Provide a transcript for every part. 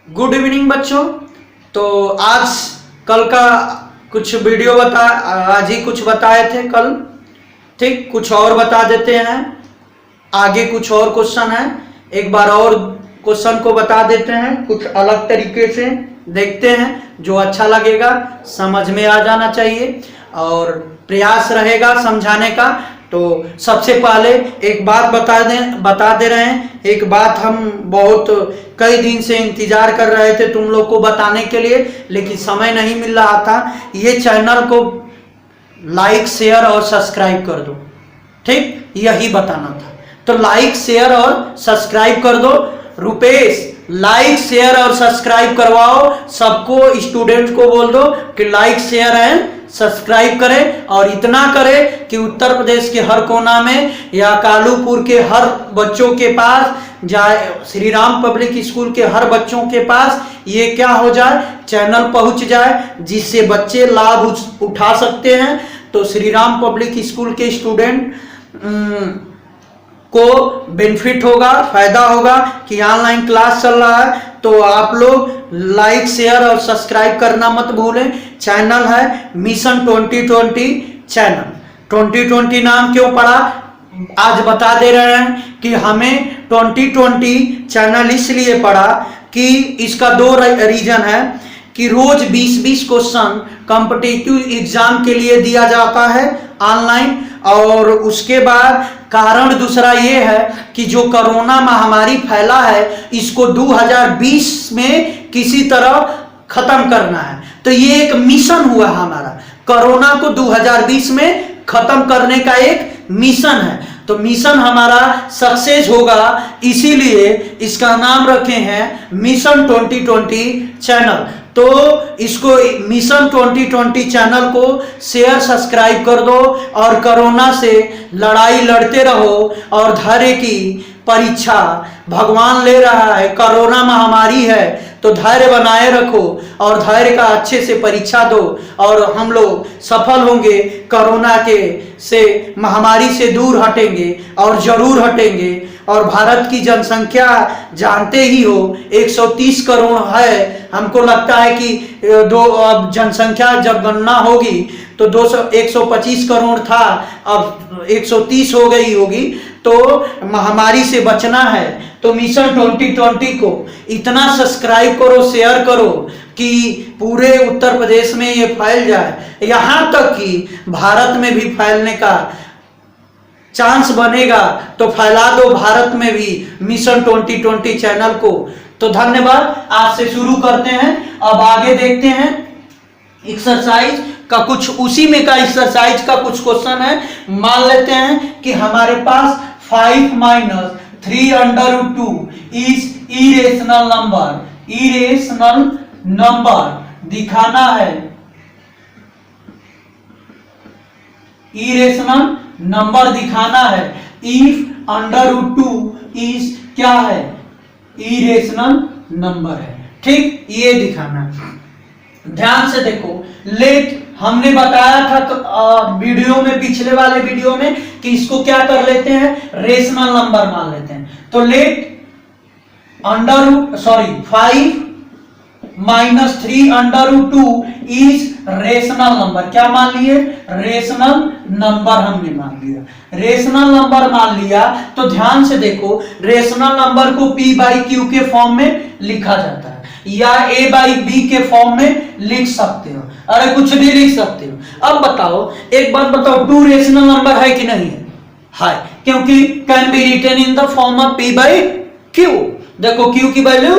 Good evening बच्चों। तो आज कल का कुछ वीडियो आज ही कुछ बताए थे कल, ठीक, कुछ और बता देते हैं। आगे कुछ और क्वेश्चन है, एक बार और क्वेश्चन को बता देते हैं, कुछ अलग तरीके से देखते हैं, जो अच्छा लगेगा, समझ में आ जाना चाहिए और प्रयास रहेगा समझाने का। तो सबसे पहले एक बात बता दे रहे हैं, एक बात हम बहुत कई दिन से इंतजार कर रहे थे तुम लोग को बताने के लिए, लेकिन समय नहीं मिल रहा था। ये चैनल को लाइक शेयर और सब्सक्राइब कर दो, ठीक, यही बताना था। तो लाइक शेयर और सब्सक्राइब कर दो। रुपेश, लाइक शेयर और सब्सक्राइब करवाओ, सबको स्टूडेंट को बोल दो कि लाइक शेयर एंड सब्सक्राइब करें, और इतना करें कि उत्तर प्रदेश के हर कोना में या कालूपुर के हर बच्चों के पास जाए, श्री राम पब्लिक स्कूल के हर बच्चों के पास ये क्या हो जाए, चैनल पहुंच जाए, जिससे बच्चे लाभ उठा सकते हैं। तो श्री राम पब्लिक स्कूल के स्टूडेंट को बेनिफिट होगा, फायदा होगा कि ऑनलाइन क्लास चल रहा है। तो आप लोग लाइक शेयर और सब्सक्राइब करना मत भूलें। चैनल है मिशन 2020 चैनल। 2020 नाम क्यों पड़ा आज बता दे रहे हैं कि हमें 2020 चैनल इसलिए पड़ा कि इसका दो रीजन है कि रोज 20-20 क्वेश्चन कॉम्पिटिटिव एग्जाम के लिए दिया जाता है ऑनलाइन, और उसके बाद कारण दूसरा ये है कि जो कोरोना महामारी फैला है इसको 2020 में किसी तरह खत्म करना है। तो ये एक मिशन हुआ हमारा, कोरोना को 2020 में खत्म करने का एक मिशन है। तो मिशन हमारा सक्सेस होगा, इसीलिए इसका नाम रखे हैं मिशन 2020 चैनल। तो इसको मिशन 2020 चैनल को शेयर सब्सक्राइब कर दो और कोरोना से लड़ाई लड़ते रहो, और धैर्य की परीक्षा भगवान ले रहा है। कोरोना महामारी है तो धैर्य बनाए रखो और धैर्य का अच्छे से परीक्षा दो, और हम लोग सफल होंगे, कोरोना के से महामारी से दूर हटेंगे और जरूर हटेंगे। और भारत की जनसंख्या जानते ही हो 130 करोड़ है। हमको लगता है कि अब जनसंख्या जब गणना होगी तो 125 करोड़ था, अब 130 हो गई होगी। तो महामारी से बचना है तो मिशन 2020 को इतना सब्सक्राइब करो, शेयर करो कि पूरे उत्तर प्रदेश में ये फैल जाए, यहाँ तक कि भारत में भी फैलने का चांस बनेगा। तो फैला दो भारत में भी मिशन 2020 चैनल को। तो धन्यवाद, आज से शुरू करते हैं। अब आगे देखते हैं एक्सरसाइज का, कुछ उसी में का एक्सरसाइज का कुछ क्वेश्चन है। मान लेते हैं कि हमारे पास 5 - 3√2 is irrational number. Irrational number दिखाना है, इरेशनल नंबर दिखाना है। इफ √2 इज क्या है, इरेशनल नंबर है, ठीक, ये दिखाना है। ध्यान से देखो, लेट हमने बताया था तो वीडियो में, पिछले वाले वीडियो में, कि इसको क्या कर लेते हैं, रेशनल नंबर मान लेते हैं। तो लेट 5 - 3√2 इज रेशनल नंबर। क्या मान लिए, रेशनल नंबर हमने मान लिया। रेशनल नंबर मान लिया तो ध्यान से देखो, रेशनल नंबर को P/Q के फॉर्म में लिखा जाता है, या A/B के फॉर्म में लिख सकते हो, अरे कुछ भी लिख सकते हो। अब बताओ, एक बात बताओ, 2 रेशनल नंबर है कि नहीं है? है, क्योंकि can be written in the form of P/Q। देखो Q की वैल्यू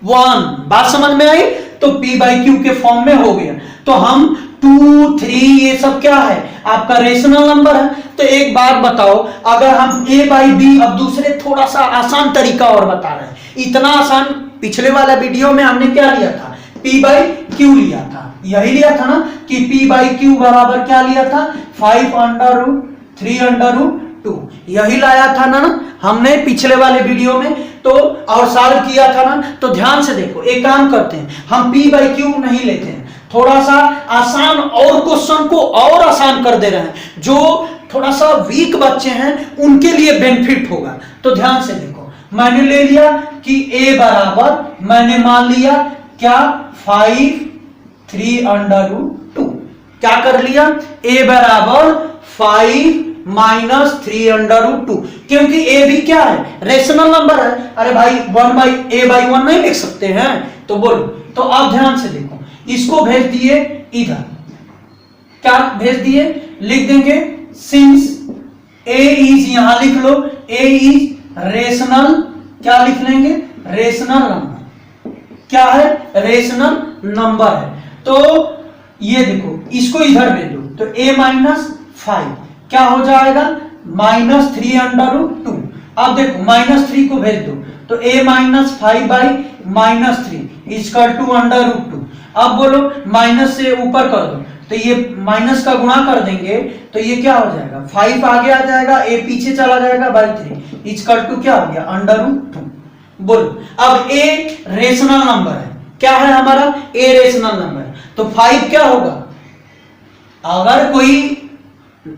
1, बात समझ में आई? तो P/Q के फॉर्म में हो गया। तो हम 2, 3 ये सब क्या है, आपका रेशनल नंबर है। तो एक बात बताओ, अगर हम A/B, अब दूसरे थोड़ा सा आसान तरीका और बता रहे हैं, इतना आसान पिछले वाला वीडियो में हमने क्या लिया था, P/Q लिया था, यही लिया था ना कि P/Q बराबर क्या लिया था, 5√3√2, यही लाया था ना हमने पिछले वाले वीडियो में। तो और सॉल्व किया था ना। तो ध्यान से देखो, एक काम करते हैं, हम P/Q नहीं लेते हैं, थोड़ा सा आसान और क्वेश्चन को और आसान कर दे रहे हैं, जो थोड़ा सा वीक बच्चे हैं उनके लिए बेनिफिट होगा। तो ध्यान से देखो, मैंने ले लिया कि a बराबर, मैंने मान लिया क्या 5 3√2। क्या कर लिया, a बराबर 5 -3√2, क्योंकि a भी क्या है, रेशनल नंबर है। अरे भाई 1/a/1 नहीं लिख सकते हैं, तो बोलो। तो अब ध्यान से देखो, इसको भेज दिए इधर, क्या भेज दिए, लिख देंगे सिंस a इज, यहां लिख लो a इज रेशनल, क्या लिख लेंगे, रेशनल नंबर। क्या है, रेशनल नंबर है। तो ये देखो, इसको इधर भेज दो, तो a -5 क्या हो जाएगा, -3√2। अब देखो -3 को भेज दो, तो a -5/-3 √2। अब बोलो माइनस से ऊपर कर दो, तो ये माइनस का गुणा कर देंगे, तो ये क्या हो जाएगा, 5 आगे आ जाएगा, a पीछे चला जाएगा /3 क्या हो गया, √2। बोलो, अब a रेशनल नंबर है, क्या है हमारा, a रेशनल नंबर है, तो 5 क्या होगा, अगर कोई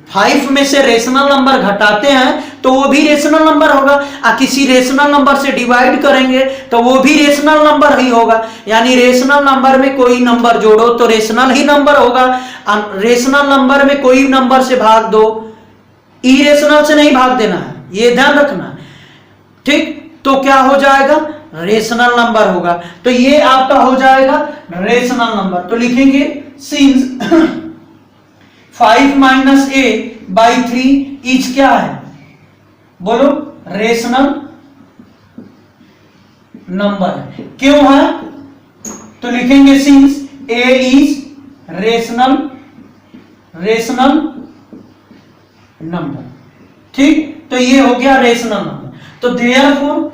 5 में से रेशनल नंबर घटाते हैं तो वो भी रेशनल नंबर होगा, किसी रेशनल नंबर से डिवाइड करेंगे तो वो भी रेशनल नंबर ही होगा। यानी रेशनल नंबर में कोई नंबर जोड़ो तो रेशनल ही नंबर होगा, रेशनल नंबर में कोई नंबर से भाग दो, इरेशनल से नहीं भाग देना है, ये ध्यान रखना, ठीक। तो क्या हो जाएगा, रेशनल नंबर होगा। तो ये आपका हो जाएगा रेशनल नंबर। तो लिखेंगे सिंस 5 -a/3 इज क्या है, बोलो, रेशनल नंबर है। क्यों है, तो लिखेंगे since a is rational number, ठीक। तो ये हो गया रेशनल नंबर। तो देयरफॉर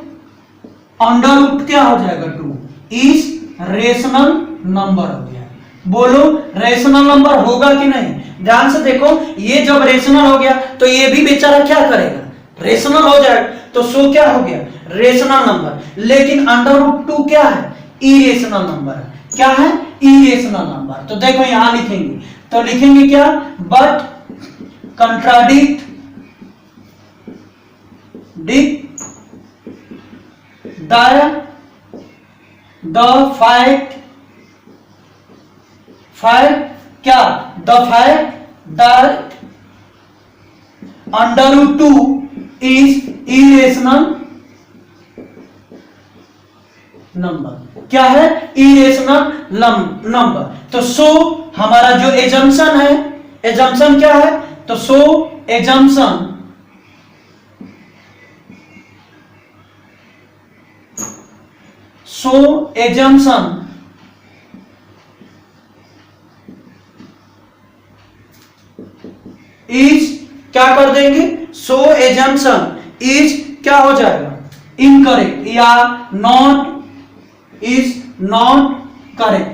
√, क्या हो जाएगा, 2 इज रेशनल नंबर हो गया। बोलो, रेशनल नंबर होगा कि नहीं, ध्यान से देखो, ये जब रेशनल हो गया तो ये भी बेचारा क्या करेगा, रेशनल हो जाएगा, तो सो क्या हो गया, रेशनल नंबर। लेकिन √2 क्या है, इरेशनल नंबर है। क्या है, इरेशनल नंबर। तो देखो यहां लिखेंगे, तो लिखेंगे क्या, बट कंट्राडिक्ट द फैक्ट क्या, the fact that √2 is irrational number. क्या है, इरेशनल नंबर। तो सो हमारा जो एजम्पशन है, एजम्पशन क्या है, तो सो एजम्पशन इज, क्या कर देंगे, सो एजम्पशन इज क्या हो जाएगा, इनकरेक्ट, या नॉट, इज नॉट करेक्ट,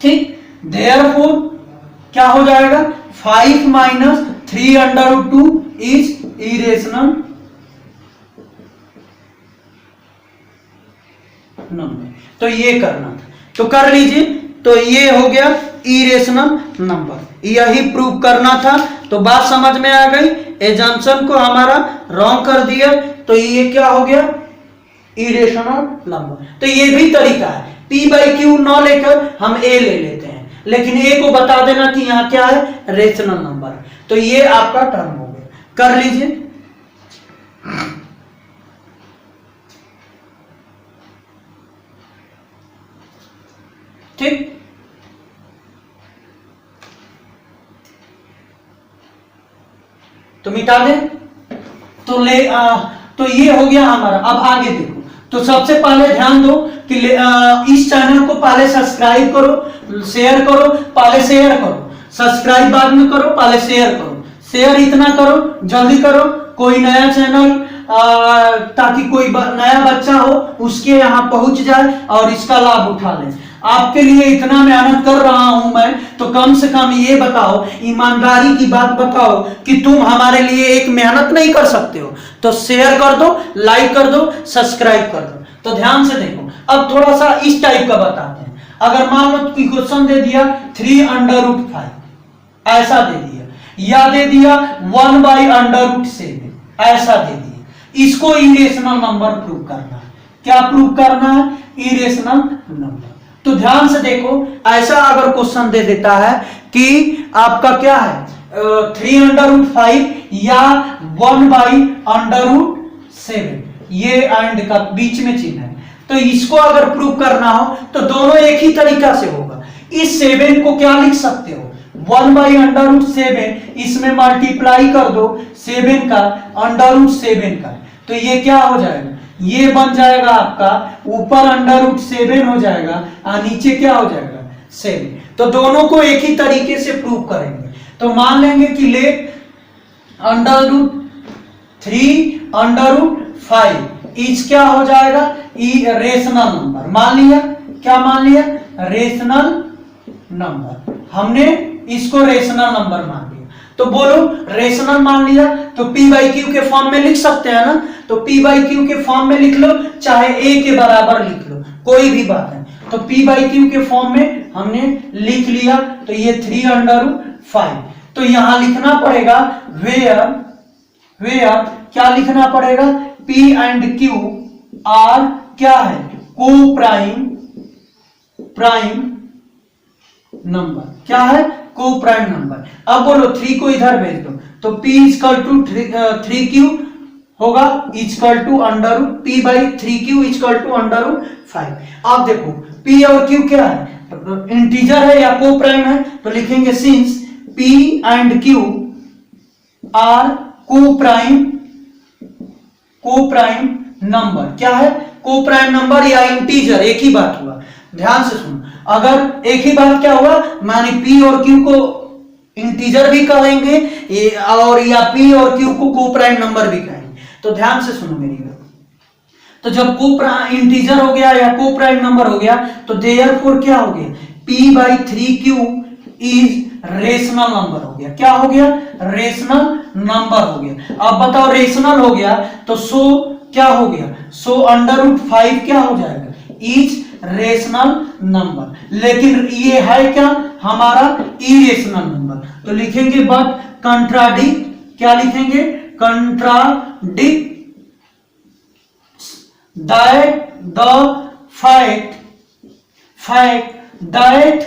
ठीक। देयरफॉर क्या हो जाएगा, 5 -3√2 इज इरेशनल नंबर। तो ये करना था, तो कर लीजिए। तो ये हो गया इरेशनल नंबर, यही प्रूव करना था। तो बात समझ में आ गई, एजम्पशन को हमारा रॉन्ग कर दिया, तो ये क्या हो गया, इरेशनल नंबर। तो ये भी तरीका है, p/q न लेकर हम a ले लेते हैं, लेकिन a को बता देना कि यहां क्या है, रेशनल नंबर। तो ये आपका टर्म हो गया, कर लीजिए। ठीक, तो मिटा दें, तो तो ये हो गया हमारा। अब आगे देखो, तो सबसे पहले ध्यान दो कि इस चैनल को पहले सब्सक्राइब करो, शेयर करो, पहले शेयर करो, सब्सक्राइब बाद में करो, पहले शेयर करो। शेयर इतना करो, जल्दी करो, कोई नया चैनल ताकि कोई नया बच्चा हो उसके यहाँ पहुंच जाए और इसका लाभ उठा ले। आपके लिए इतना मेहनत कर रहा हूं मैं, तो कम से कम ये बताओ, ईमानदारी की बात बताओ कि तुम हमारे लिए एक मेहनत नहीं कर सकते हो। तो शेयर कर दो, लाइक कर दो, सब्सक्राइब कर दो। तो ध्यान से देखो, अब थोड़ा सा इस टाइप का बताते हैं। अगर मान लो कि क्वेश्चन दे दिया 3√5 ऐसा दे दिया, या दे दिया 1/√7 ऐसा दे दिया, इसको इरेशनल नंबर प्रूव करना है। क्या प्रूव करना है? Irrational number. तो ध्यान से देखो, ऐसा अगर क्वेश्चन दे देता है कि आपका क्या है 3√5 या 1/√7, ये एंड का बीच में चिन्ह है, तो इसको अगर प्रूव करना हो तो दोनों एक ही तरीका से होगा। इस 7 को क्या लिख सकते हो 1/√7, इसमें मल्टीप्लाई कर दो 7 का √7 का, तो ये क्या हो जाएगा, ये बन जाएगा आपका ऊपर √7 हो जाएगा और नीचे क्या हो जाएगा 7। तो दोनों को एक ही तरीके से प्रूव करेंगे। तो मान लेंगे कि लेट √3√5 इज क्या हो जाएगा रेशनल नंबर। मान लिया, क्या मान लिया, रेशनल नंबर। हमने इसको रेशनल नंबर मान लिया। तो बोलो रेशनल मान लिया तो p/q के फॉर्म में लिख सकते हैं ना, तो p/q के फॉर्म में लिख लो, चाहे a के बराबर लिख लो, कोई भी बात है। तो p/q के फॉर्म में हमने लिख लिया, तो ये 3√5। तो यहां लिखना पड़ेगा वेयर क्या लिखना पड़ेगा, p एंड q आर क्या है को प्राइम नंबर, क्या है को प्राइम नंबर। अब बोलो 3 को इधर भेज दो, तो p इक्वल टू 3q होगा equal to p/3q equal to √5। अब देखो p और q क्या है, इंटीजर है या को प्राइम है, तो लिखेंगे since p and q are coprime number. क्या है को प्राइम नंबर या इंटीजर, एक ही बात हुआ। ध्यान से सुनो, अगर एक ही बात क्या हुआ, माने p और q को इंटीजर भी कहेंगे और या p और q को प्राइम नंबर भी कहेंगे। तो ध्यान से सुनो मेरी बात। तो जब इंटीजर हो गया या को प्राइम नंबर हो गया, तो देयरफॉर क्या हो गया p/3q इज रेशनल नंबर हो गया। क्या हो गया, रेशनल नंबर हो गया। अब बताओ रेशनल हो गया तो सो क्या हो गया, सो √5 क्या हो जाएगा इज रेशनल नंबर। लेकिन ये है क्या हमारा इरेशनल नंबर, तो लिखेंगे बट कंट्राडिक्ट, क्या लिखेंगे contradict that the fact that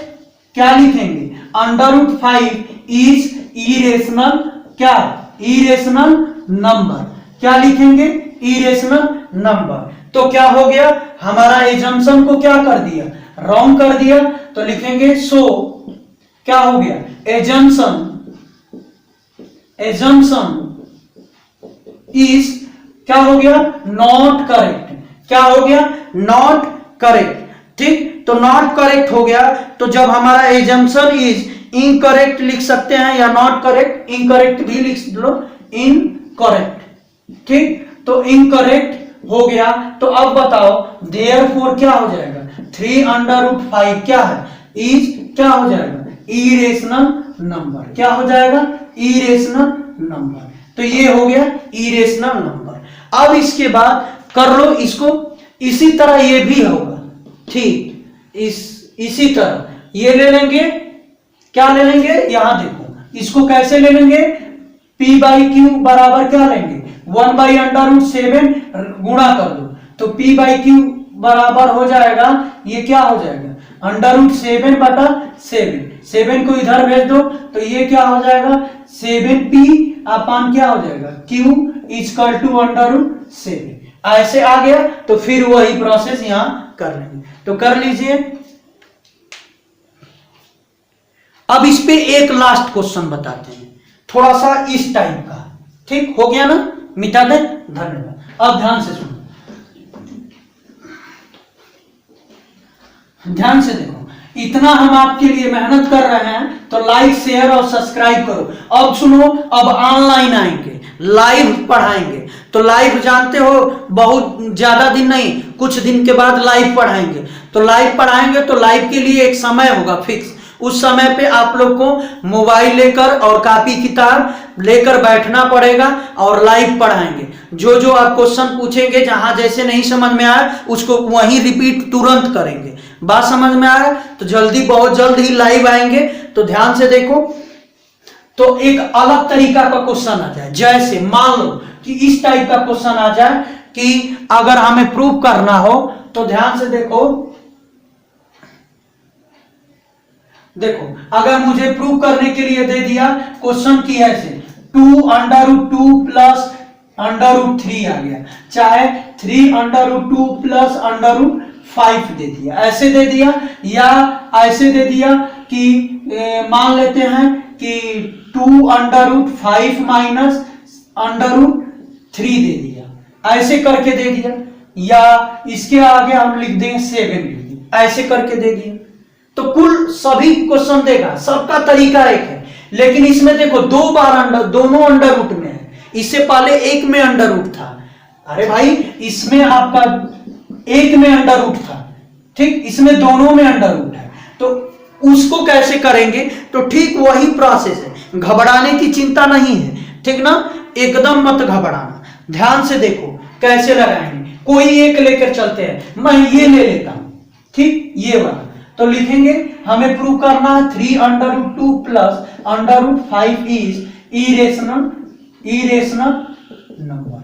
क्या लिखेंगे √5 इज इरेशनल, क्या इरेशनल नंबर, क्या लिखेंगे इरेशनल नंबर। तो क्या हो गया, हमारा एजम्पशन को क्या कर दिया, रॉन्ग कर दिया। तो लिखेंगे सो क्या हो गया एजम्पशन इज क्या हो गया नॉट करेक्ट, क्या हो गया नॉट करेक्ट। ठीक, तो नॉट करेक्ट हो गया। तो जब हमारा एजम्पशन इज इनकरेक्ट लिख सकते हैं या नॉट करेक्ट, इनकरेक्ट भी लिख लो इनकरेक्ट। ठीक, तो इनकरेक्ट हो गया। तो अब बताओ देयरफॉर क्या हो जाएगा 3√5 क्या है इज क्या हो जाएगा इरेशनल नंबर, क्या हो जाएगा इरेशनल नंबर। तो ये हो गया इरेशनल नंबर। अब इसके बाद कर लो इसको, इसी तरह ये भी होगा। ठीक, इसी तरह ये ले लेंगे, क्या ले लेंगे, यहां देखो इसको कैसे ले लेंगे, p/q बराबर क्या लेंगे 1/√7 गुणा कर दो, तो p/q बराबर हो जाएगा, ये क्या हो जाएगा √7/7, 7 को इधर भेज दो, तो ये क्या हो जाएगा 7p अपान क्या हो जाएगा q इक्वल टू √7। ऐसे आ गया, तो फिर वही प्रोसेस यहां कर लेंगे। तो कर लीजिए। अब इस पे एक लास्ट क्वेश्चन बताते हैं, थोड़ा सा इस टाइप का। ठीक हो गया ना, मिटा दे, धन्यवाद। अब ध्यान से सुनो, ध्यान से देखो, इतना हम आपके लिए मेहनत कर रहे हैं, तो लाइक शेयर और सब्सक्राइब करो। अब सुनो, अब ऑनलाइन आएंगे, लाइव पढ़ाएंगे। तो लाइव जानते हो बहुत ज्यादा दिन नहीं, कुछ दिन के बाद लाइव पढ़ाएंगे। तो लाइव पढ़ाएंगे तो लाइव के लिए एक समय होगा फिक्स, उस समय पे आप लोग को मोबाइल लेकर और कॉपी किताब लेकर बैठना पड़ेगा और लाइव पढ़ाएंगे। जो जो आप क्वेश्चन पूछेंगे, जहां जैसे नहीं समझ में आया उसको वहीं रिपीट तुरंत करेंगे। बात समझ में आ रहा है? तो जल्दी, बहुत जल्द ही लाइव आएंगे। तो ध्यान से देखो, तो एक अलग तरीका का क्वेश्चन आ जाए, जैसे मान लो कि कि इस टाइप का क्वेश्चन आ जाए कि अगर हमें प्रूव करना हो तो ध्यान से देखो अगर मुझे प्रूव करने के लिए दे दिया क्वेश्चन की ऐसे 2√2 प्लस √3 आ गया, चाहे 3√2 प्लस √5 दे दिया, ऐसे दे दिया या ऐसे दे दिया कि मान लेते हैं कि 2√5 माइनस √3 दे दिया, ऐसे करके दे दिया, या इसके आगे हम लिख देंगे 7 ऐसे करके दे दिया। तो कुल सभी क्वेश्चन देगा, सबका तरीका एक है, लेकिन इसमें देखो 2 बार दोनों अंडर रूट में है, इससे पहले एक में अंडर रूट था। अरे भाई इसमें आपका एक में अंडर रूट था, ठीक, इसमें दोनों में अंडर रूट है, तो उसको कैसे करेंगे? तो ठीक वही प्रोसेस है, घबराने की चिंता नहीं है, ठीक ना, एकदम मत घबराना। ध्यान से देखो कैसे लगाएंगे, कोई एक लेकर चलते हैं, मैं ये ले लेता हूं, ठीक, ये वाला। तो लिखेंगे हमें प्रूव करना है 3√2 प्लस √5 इज इरेशनल नंबर।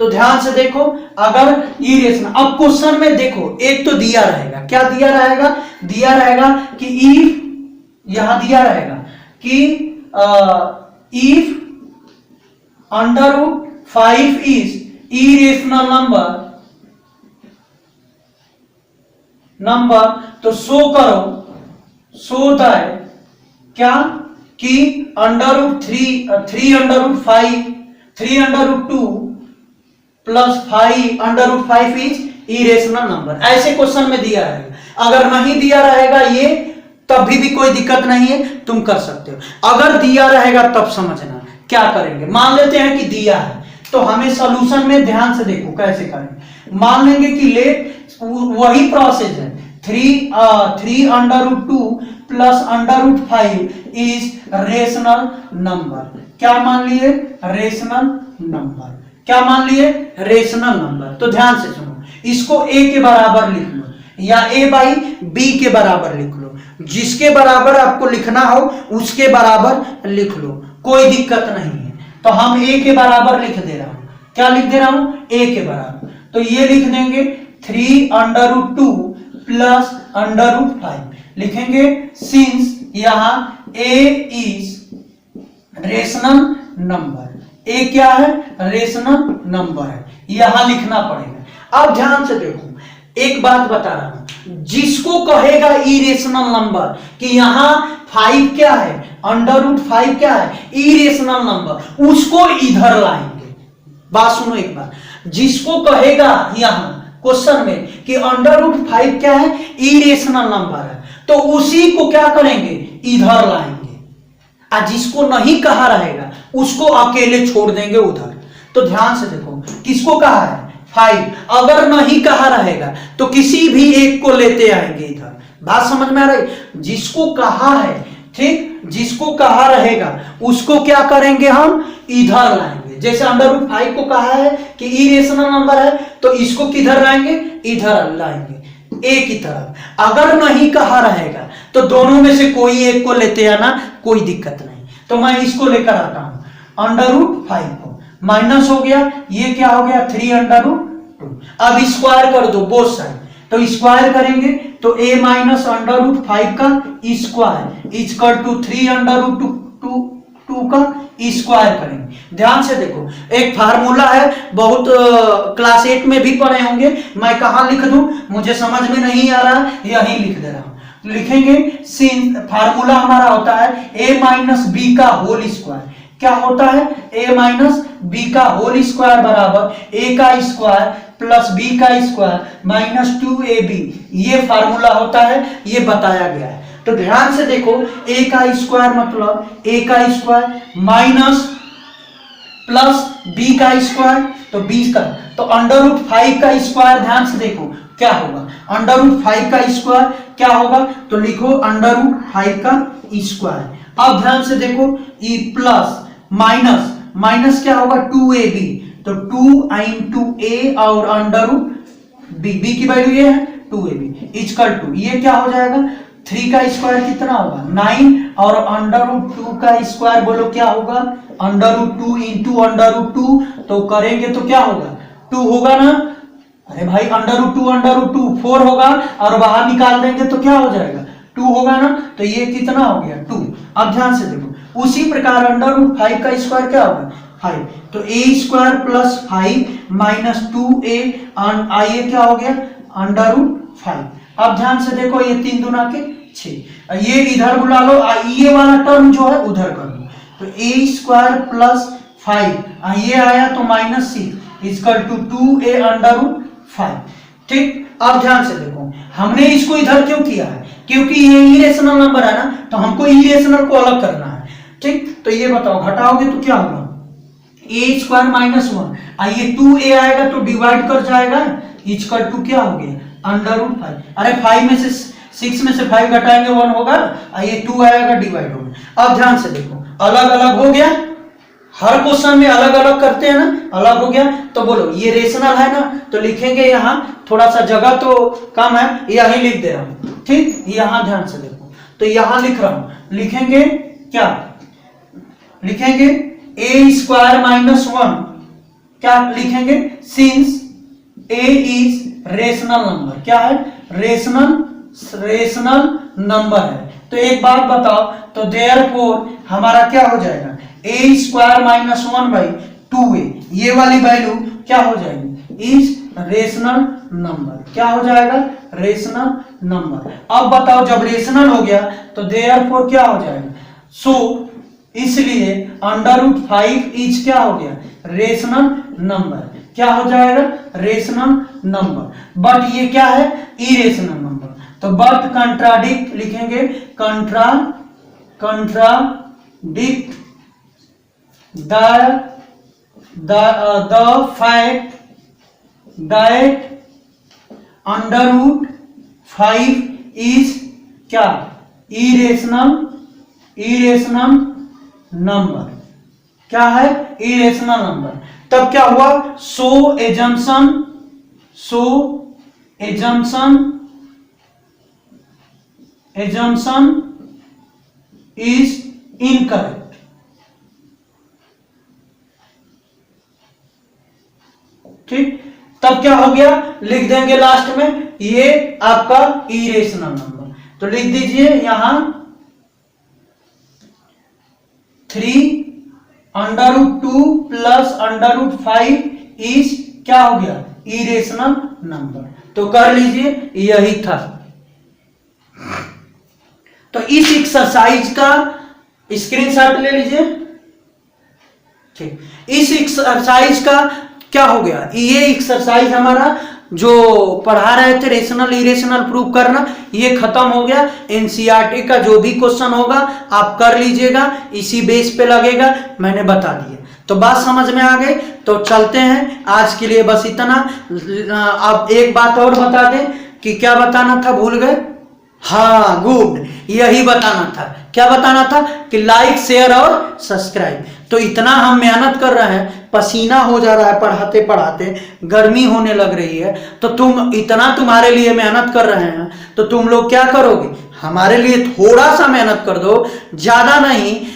तो ध्यान से देखो, अगर इरेशनल, अब क्वेश्चन में देखो एक तो दिया रहेगा, क्या दिया रहेगा? दिया रहेगा कि इफ, यहां दिया रहेगा कि इफ √5 इज इरेशनल नंबर, तो शो करो, शो दैट क्या कि √3√2 प्लस 5 इज इरेशनल नंबर, ऐसे क्वेश्चन में दिया रहेगा। अगर नहीं दिया रहेगा ये, तभी भी कोई दिक्कत नहीं है, तुम कर सकते हो। अगर दिया रहेगा तब समझना क्या करेंगे। मान लेते हैं कि दिया है, तो हमें सॉल्यूशन में ध्यान से देखो कैसे करेंगे। मान लेंगे कि लेट वही प्रोसेस है, 3√2 प्लस √5 इज रेशनल नंबर। क्या मान लिए? Rational number. क्या मान लिए? Rational number. तो ध्यान से सुनो, इसको a के बराबर लिख लो या a/b के बराबर लिख लो, जिसके बराबर आपको लिखना हो उसके बराबर लिख लो, कोई दिक्कत नहीं है। तो हम a के बराबर लिख दे रहा हूं, क्या लिख दे रहा हूं? a के बराबर। तो ये लिख देंगे 3√2 प्लस √5 लिखेंगे, सिंस यहां a is rational number, a क्या है? रेशनल नंबर है, यहां लिखना पड़ेगा। अब ध्यान से देखो, एक बात बता रहा हूं, जिसको कहेगा इरेशनल नंबर कि यहां 5 क्या है, √5 क्या है, इरेशनल नंबर, उसको इधर लाएंगे। बात सुनो एक बार, जिसको कहेगा यहां क्वेश्चन में कि √5 क्या है, इरेशनल नंबर है, तो उसी को क्या करेंगे? इधर लाएंगे। और जिसको नहीं कहा रहेगा उसको अकेले छोड़ देंगे उधर। तो ध्यान से देखो, किसको कहा है? 5। अगर नहीं कहा रहेगा तो किसी भी एक को लेते आएंगे इधर। बात समझ में आ रही? जिसको कहा है, ठीक, जिसको कहा रहेगा उसको क्या करेंगे? हम इधर लाएंगे। जैसे √5 को कहा है कि इरेशनल नंबर है, तो इसको किधर लाएंगे? इधर लाएंगे, a की तरफ। अगर नहीं कहा रहेगा तो दोनों में से कोई एक को लेते आना, कोई दिक्कत नहीं। तो मैं इसको लेकर आता हूं, √5 को माइनस हो गया, ये क्या हो गया? 3√2। अब स्क्वायर कर दो बोथ साइड, तो स्क्वायर करेंगे तो a माइनस √5 का स्क्वायर इक्वल टू 3√2 का स्क्वायर करेंगे। ध्यान से देखो, एक फार्मूला है, बहुत क्लास 8 में भी पढ़े होंगे, मैं कहां लिख दूं, मुझे समझ में नहीं आ रहा, यहीं लिख दे रहा हूं। लिखेंगे सिंस, फार्मूला हमारा होता है a माइनस बी का होल स्क्वायर। क्या होता है? a माइनस बी का होल स्क्वायर बराबर a का स्क्वायर प्लस b का स्क्वायर माइनस 2ab, ये फार्मूला होता है, ये बताया गया है। तो ध्यान से देखो, a का स्क्वायर मतलब a का स्क्वायर माइनस प्लस b का स्क्वायर, तो b का, तो √5 का स्क्वायर, ध्यान से देखो क्या होगा, √5 का स्क्वायर क्या होगा, तो लिखो √5 का स्क्वायर। अब ध्यान से देखो, e प्लस माइनस, माइनस क्या होगा? 2ab, तो 2 into a और √b, b की वैल्यू ये है 2ab इक्वल टू, ये क्या हो जाएगा? 3 का स्क्वायर कितना होगा 9, और √2 का स्क्वायर बोलो क्या होगा √2 इंटू √2, तो करेंगे तो क्या होगा 2 होगा ना। अरे भाई √2 4 होगा, और बाहर निकाल देंगे तो क्या हो जाएगा 2 होगा ना, तो ये कितना हो गया 2। अब ध्यान से देखो, उसी प्रकार √5 का स्क्वायर क्या होगा 5, तो a² प्लस 5 माइनस 2a, आइए क्या हो गया √5। अब ध्यान से देखो, ये 3 दूना के 6, ये इधर बुला लो, ये वाला टर्म जो है उधर कर लो, तो a² प्लस 5 ये आया तो माइनस 6 इक्वल टू 2a√5। ठीक, अब ध्यान से देखो, हमने इसको इधर क्यों किया है, क्योंकि ये इरेशनल नंबर है ना, तो हमको इरेशनल को अलग करना है। ठीक, तो ये बताओ घटाओगे तो क्या होगा a² माइनस 1, आइए 2a आएगा तो डिवाइड कर जाएगा, इक्वल टू क्या हो गया √5। अरे 5 में से 6 में से 5 घटाएंगे 1 होगा, आइए 2 आएगा डिवाइड होगा। अब ध्यान से देखो, अलग अलग हो गया, हर क्वेश्चन में अलग अलग करते हैं ना, अलग हो गया। तो बोलो ये रेशनल है ना, तो लिखेंगे यहाँ, थोड़ा सा जगह तो कम है, यही लिख दे रहा हूं। ठीक, यहाँ ध्यान से देखो, तो यहाँ लिख रहा हूं, लिखेंगे क्या लिखेंगे a² माइनस 1, क्या लिखेंगे since a is rational number, क्या है रेशनल नंबर है। तो एक बात बताओ, तो देयरफॉर हमारा क्या हो जाएगा a² माइनस 1 बाई 2a, ये वाली वैल्यू क्या हो जाएगी इज रेशनल नंबर, क्या हो जाएगा रेशनल नंबर। अब बताओ जब रेशनल हो गया तो देयरफॉर क्या हो जाएगा, सो इसलिए √5 इज क्या हो गया रेशनल नंबर, क्या हो जाएगा रेशनल नंबर। बट ये क्या है इरेशनल नंबर, तो बट कंट्राडिक्ट लिखेंगे, contradict the fact that √5 is क्या इरेशनल नंबर, क्या है इरेशनल नंबर। तब क्या हुआ, सो एजम्पशन इज इनकरेक्ट। ठीक, तब क्या हो गया, लिख देंगे लास्ट में ये आपका इरेशनल नंबर, तो लिख दीजिए यहां 3√2 प्लस √5 इज क्या हो गया इरेशनल नंबर। तो कर लीजिए, यही था। तो इस एक्सरसाइज का स्क्रीनशॉट ले लीजिए। ठीक, इस एक्सरसाइज का क्या हो गया, ये एक्सरसाइज हमारा जो पढ़ा रहे थे रेशनल इरेशनल प्रूव करना, ये खत्म हो गया। एनसीईआरटी का जो भी क्वेश्चन होगा आप कर लीजिएगा, इसी बेस पे लगेगा, मैंने बता दिया। तो बात समझ में आ गई, तो चलते हैं, आज के लिए बस इतना। अब एक बात और बता दें कि क्या बताना था, भूल गए, हाँ गुड, यही बताना था। क्या बताना था कि लाइक शेयर और सब्सक्राइब। तो इतना हम मेहनत कर रहे हैं, पसीना हो जा रहा है पढ़ाते पढ़ाते, गर्मी होने लग रही है, तो तुम्हारे लिए मेहनत कर रहे हैं, तो तुम लोग क्या करोगे, हमारे लिए थोड़ा सा मेहनत कर दो, ज्यादा नहीं,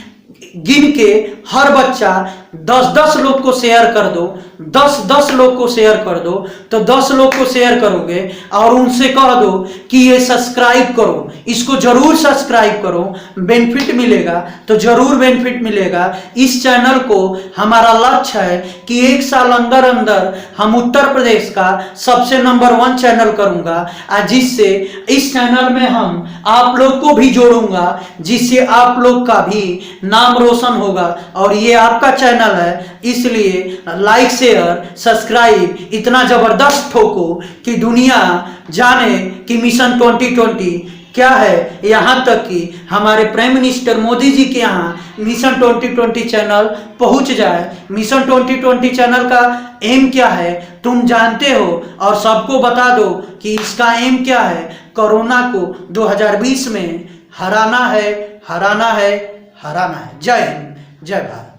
गिन के हर बच्चा 10-10 लोग को शेयर कर दो, 10-10 लोग को शेयर कर दो, तो 10 लोग को शेयर करोगे और उनसे कह दो कि ये सब्सक्राइब करो, इसको जरूर सब्सक्राइब करो, बेनिफिट मिलेगा, तो जरूर बेनिफिट मिलेगा। इस चैनल को हमारा लक्ष्य है कि 1 साल अंदर अंदर हम उत्तर प्रदेश का सबसे नंबर 1 चैनल करूंगा, जिससे इस चैनल में हम आप लोग को भी जोड़ूंगा, जिससे आप लोग का भी नाम रोशन होगा। और ये आपका चैनल है, इसलिए लाइक शेयर सब्सक्राइब इतना जबरदस्त ठोको कि दुनिया जाने कि मिशन 2020 क्या है। यहां तक कि हमारे प्राइम मिनिस्टर मोदी जी के यहाँ मिशन 2020 चैनल पहुंच जाए। मिशन 2020 चैनल का एम क्या है तुम जानते हो, और सबको बता दो कि इसका एम क्या है, कोरोना को 2020 में हराना है, हराना है, हराना है। जय हिंद, जय भारत।